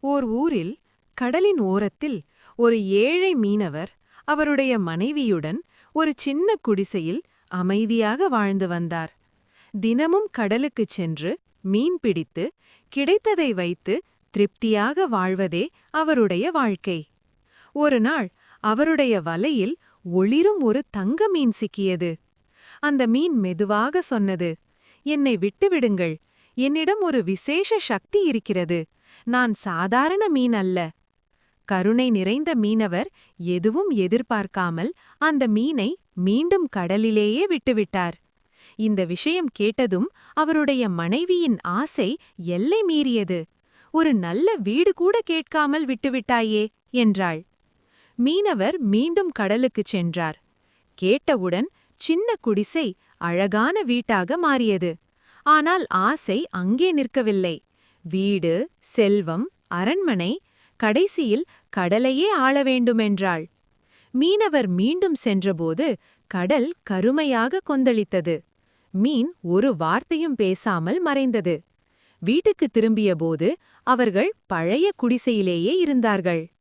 ஓர் ஊரில் கடலின் ஓரத்தில் ஒரு ஏழை மீனவர் அவருடைய மனைவியுடன் ஒரு சின்ன குடிசையில் அமைதியாக வாழ்ந்து வந்தார். தினமும் கடலுக்குச் சென்று மீன் பிடித்து கிடைத்ததை வைத்து திருப்தியாக வாழ்வதே அவருடைய வாழ்க்கை. ஒரு நாள் அவருடைய வலையில் ஒளிரும் ஒரு தங்க மீன் சிக்கியது. அந்த மீன் மெதுவாக சொன்னது, "என்னை விட்டுவிடுங்கள். என்னிடம் ஒரு விசேஷ சக்தி இருக்கிறது. நான் சாதாரண மீன் அல்ல." கருணை நிறைந்த மீனவர் எதுவும் எதிர்பார்க்காமல் அந்த மீனை மீண்டும் கடலிலேயே விட்டுவிட்டார். இந்த விஷயம் கேட்டதும் அவருடைய மனைவியின் ஆசை எல்லை மீறியது. "ஒரு நல்ல வீடு கூட கேட்காமல் விட்டுவிட்டாயே" என்றாள். மீனவர் மீண்டும் கடலுக்குச் சென்றார். கேட்டவுடன் சின்ன குடிசை அழகான வீட்டாக மாறியது. ஆனால் ஆசை அங்கே நிற்கவில்லை. வீடு, செல்வம், அரண்மனை, கடைசியில் கடலையே ஆள வேண்டுமென்றாள். மீனவர் மீண்டும் சென்றபோது கடல் கருமையாக கொந்தளித்தது. மீன் ஒரு வார்த்தையும் பேசாமல் மறைந்தது. வீட்டுக்கு திரும்பியபோது அவர்கள் பழைய குடிசையிலேயே இருந்தார்கள்.